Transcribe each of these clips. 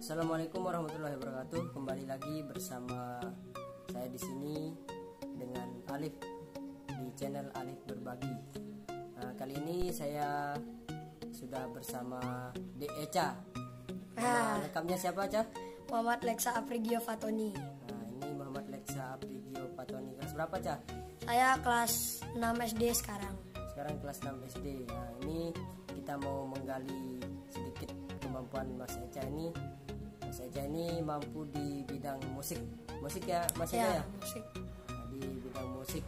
Assalamualaikum warahmatullahi wabarakatuh. Kembali lagi bersama saya di sini dengan Alif di channel Alif Berbagi. Kali ini saya sudah bersama Dek Echa. Lengkapnya siapa, Ca? Muhammad Leksa Aprigio Fatoni. Ini Muhammad Leksa Aprigio Fatoni. Kelas berapa, Ca? Saya kelas 6 SD sekarang. Sekarang kelas 6 SD. Ini kita mau menggali sedikit kemampuan Mas Echa ini. Mas Echa ini mampu di bidang musik. Musik ya, Mas Echa ya? Musik. Di bidang musik.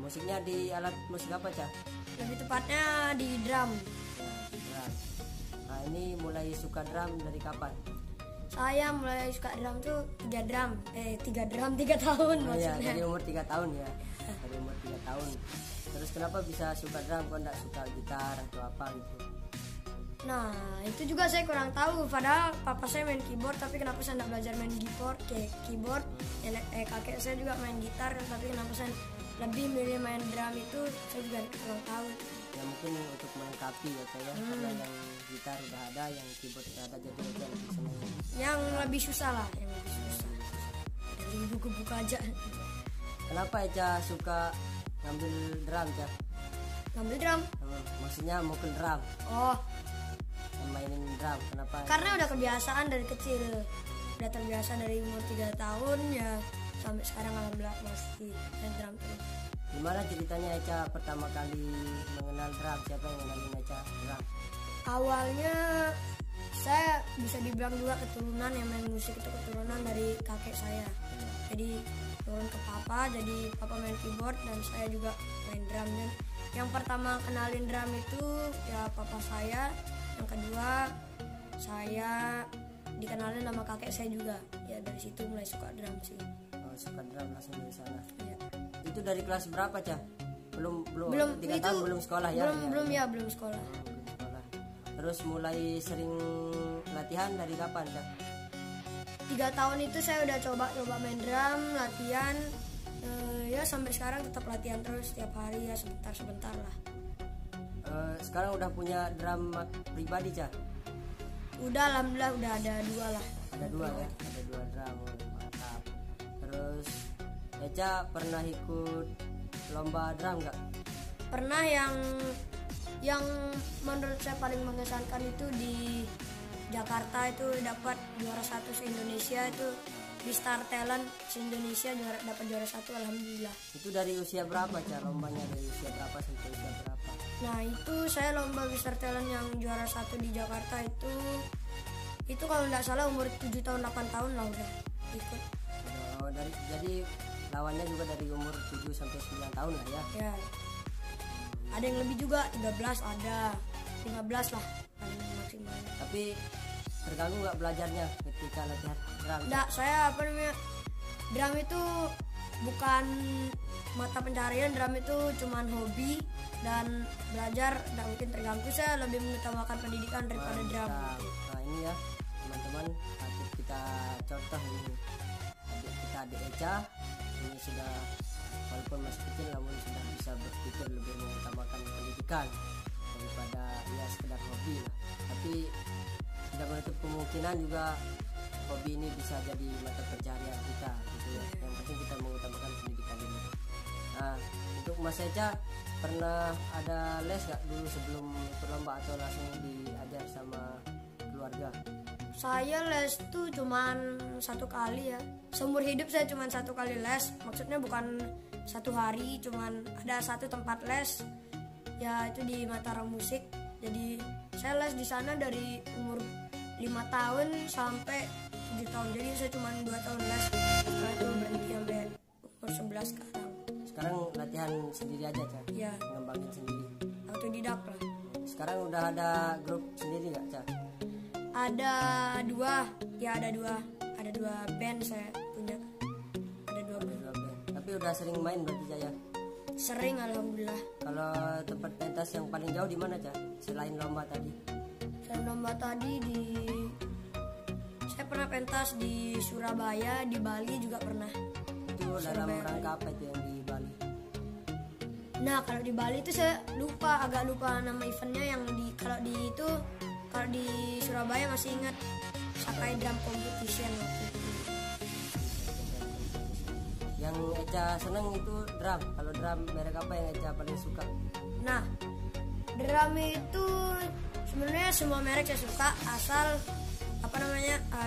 Musiknya di alat musik apa, Ca? Lebih tepatnya di drum. Drum. Ini mulai suka drum dari kapan? Saya mulai suka drum tuh 3 tahun Iya, maksudnya. dari umur 3 tahun ya. Dari umur 3 tahun. Terus kenapa bisa suka drum? Kok enggak suka gitar atau apa gitu? Nah, itu juga saya kurang tahu. Padahal papa saya main keyboard, tapi kenapa saya tidak belajar main keyboard? Kakek saya juga main gitar, tapi kenapa saya lebih milih main drum itu saya juga kurang tahu. Ya mungkin untuk melengkapi ya, Ca, ya. Karena yang gitar udah ada, yang keyboard udah ada, jadi Echa lebih senang. Yang lebih susah lah, yang lebih susah. Dari buku-buku aja. Kenapa Echa suka ngambil drum, Ca? Ngambil drum? Maksudnya mukul drum, Oh, mainin drum. Kenapa? karena udah kebiasaan dari kecil. Udah terbiasa dari umur 3 tahun ya sampai sekarang alhamdulillah masih main drum terus. Gimana ceritanya Echa pertama kali mengenal drum? Siapa yang mengenalin Echa drum? Awalnya saya bisa dibilang juga keturunan yang main musik itu keturunan dari kakek saya. Jadi turun ke papa, jadi papa main keyboard dan saya juga main drum. Dan yang pertama kenalin drum itu ya papa saya. Yang kedua saya dikenalin sama kakek saya juga. Ya dari situ mulai suka drum sih. Oh, suka drum langsung dari sana. Ya. Itu dari kelas berapa, Ca? Belum 3 itu tahun belum sekolah ya? Belum sekolah. Belum sekolah. Terus mulai sering latihan dari kapan, Ca? 3 tahun itu saya udah coba main drum, latihan. Ya sampai sekarang tetap latihan terus setiap hari ya sebentar lah. Sekarang udah punya drum pribadi, Ca? Udah alhamdulillah udah ada 2 lah. Ada 2 ya? Ada 2 drum, mantap. Terus Echa pernah ikut lomba drum nggak? Pernah yang menurut saya paling mengesankan itu di Jakarta, itu dapat juara 1 se-Indonesia, itu di Star Talent se-Indonesia dapat juara 1 alhamdulillah. Itu dari usia berapa, Ca? Lombanya dari usia berapa sampai usia berapa? Nah itu saya lomba Star Talent yang juara 1 di Jakarta itu kalau nggak salah umur 7 tahun 8 tahun lah udah ikut. Oh, jadi lawannya juga dari umur 7 sampai 9 tahun lah ya. Ya. Ada yang lebih juga 13 ada 15 lah paling maksimal. Tapi terganggu nggak belajarnya ketika latihan drum? Nggak, saya drum itu bukan mata pencarian, drum itu cuman hobi dan belajar nggak mungkin terganggu. Saya lebih mengutamakan pendidikan daripada drum. Nah ini ya teman-teman, kita contoh ini adik Echa ini sudah walaupun masih kecil namun sudah bisa berpikir lebih mengutamakan pendidikan daripada ya sekedar hobi lah. Tapi tidak menutup kemungkinan juga hobi ini bisa jadi mata pencarian kita gitu ya. Yang penting kita mengutamakan pendidikan ini. Nah untuk Mas Echa pernah ada les nggak dulu sebelum ikut lomba atau langsung diajar sama keluarga? Saya les tuh cuman 1 kali ya. Seumur hidup saya cuman 1 kali les. Maksudnya bukan 1 hari, cuman ada 1 tempat les. Ya itu di Mataram Musik. Jadi saya les di sana dari umur 5 tahun sampai 7 tahun. Jadi saya cuman 2 tahun les. Setelah itu berhenti sampai umur 11 sekarang. Sekarang latihan sendiri aja, Ca? Ya, Ngembangin sendiri. autodidak lah. Sekarang udah ada grup sendiri nggak, Ca? Ada 2 band saya punya. Ada 2 band. Dua band. Tapi udah sering main berarti, Ca, ya? Sering alhamdulillah. Kalau tempat pentas yang paling jauh di mana, Ca? Selain lomba tadi? Selain lomba tadi saya pernah pentas di Surabaya, di Bali juga pernah. Itu dalam rangka apa itu yang di Bali? Nah kalau di Bali itu saya agak lupa nama eventnya. Yang kalau di Surabaya masih ingat pakai drum competition waktu itu. Yang Eca seneng itu drum. Kalau drum merek apa yang Eca paling suka? Nah, drum itu sebenarnya semua merek saya suka asal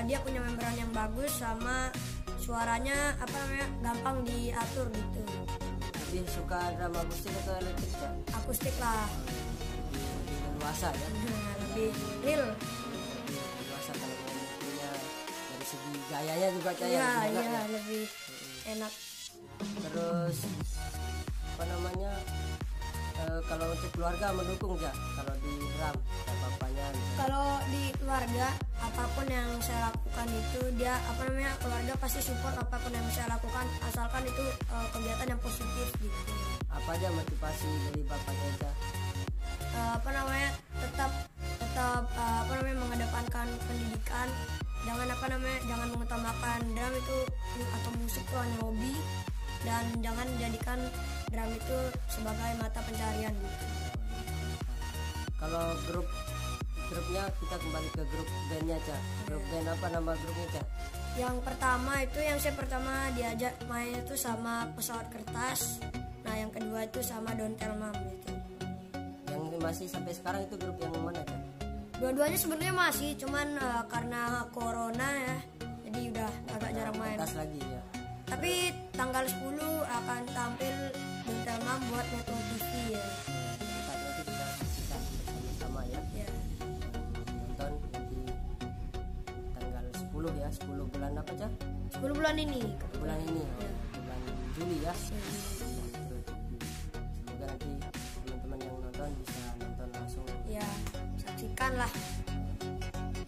dia punya membran yang bagus sama suaranya gampang diatur gitu. Lebih suka drum akustik atau elektrik, Ca? Akustik lah. Lebih leluasa ya. Lebih real. Lebih leluasa kalau punya dari segi gayanya juga, Ca, Iya, lebih enak ya. lebih enak. Terus apa namanya, kalau untuk keluarga mendukung, Ca, kalau di drum apa-apanya? Kalau di keluarga apapun yang saya lakukan itu keluarga pasti support apapun yang saya lakukan asalkan itu kegiatan yang positif gitu. Apa aja motivasi dari bapaknya, Ca? Tetap mengedepankan pendidikan, jangan mengutamakan drum itu atau musik itu hanya hobi, dan jangan jadikan drum itu sebagai mata pencarian gitu. Kalau grupnya kita kembali ke grup bandnya, Ca. Grup band apa nama grupnya, Ca? Yang saya pertama diajak main itu sama Pesawat Kertas. Nah, yang kedua itu sama Don't Tell Mom gitu. Yang masih sampai sekarang itu grup yang mana, Ca? Dua-duanya sebenarnya masih, cuman karena corona ya, jadi udah agak jarang main. Pentas lagi ya. Tapi tanggal 10 akan tampil Don't Tell Mom buat Metro TV ya. Nanti kita saksikan bersama-sama ya. Ya. Nonton nanti tanggal 10 ya. 10 bulan apa, Ca? 10 bulan ini. Bulan ini Ya. bulan Juli ya. Semoga nanti teman-teman yang nonton bisa nonton langsung Ya, saksikan lah.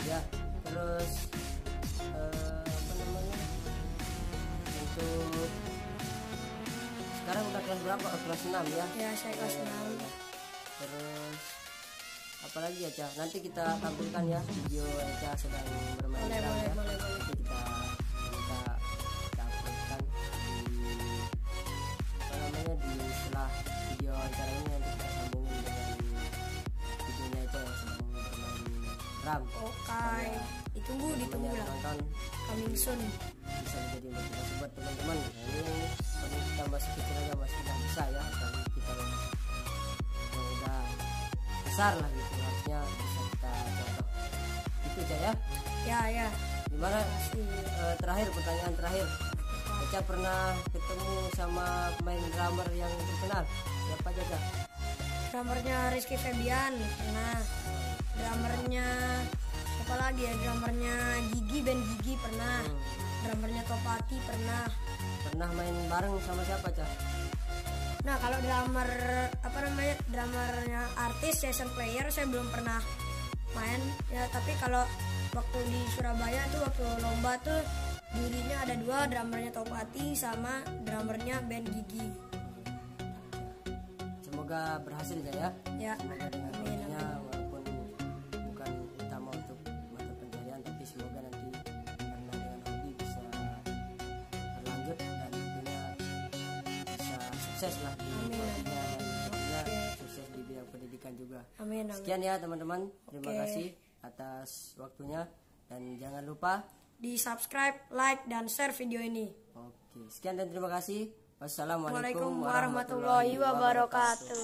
ya. Terus apa namanya, untuk sekarang udah kelas berapa? Kelas 6 ya. Ya, saya kelas 6. Terus apalagi ya, Ca? Nanti kita tampilkan ya video Eca sedang bermain Boleh, drum ya. boleh. Nanti kita uploadkan di apa namanya, di setelah video acara ini nanti kita sambungin dengan videonya Eca yang sedang bermain drum. Oke. Ditunggu Teman-teman yang lah. nonton Coming soon. bisa menjadi motivasi buat teman-teman. Nah, ini kalau kita masih kecil aja masih udah bisa ya, dan kita yang udah besar lah gitu harusnya bisa kita contoh itu aja ya. Ya. Gimana terakhir, pertanyaan terakhir, Eca pernah ketemu sama pemain drummer yang terkenal siapa aja, Ca? Drummernya Rizky Febian pernah. Drummernya siapa lagi ya? Drummernya Gigi, band Gigi pernah. Drummernya Topati pernah. Pernah main bareng sama siapa, Ca? Nah, kalau drummernya artis session player saya belum pernah main ya, tapi kalau waktu di Surabaya tuh waktu lomba tuh jurinya ada 2, drummernya Topati sama drummernya band Gigi. Semoga berhasil ya. Ya. Semoga dengan hobinya walaupun bukan utama untuk mata pencarian, tapi semoga nanti karena dengan hobi bisa berlanjut dan tentunya bisa sukses lah di hobinya, dan tentunya sukses di bidang pendidikan juga. Amin. Sekian ya teman-teman, terima Oke. kasih atas waktunya dan jangan lupa Di subscribe, like, dan share video ini. oke, sekian dan terima kasih. Wassalamualaikum Waalaikumsalam warahmatullahi wabarakatuh.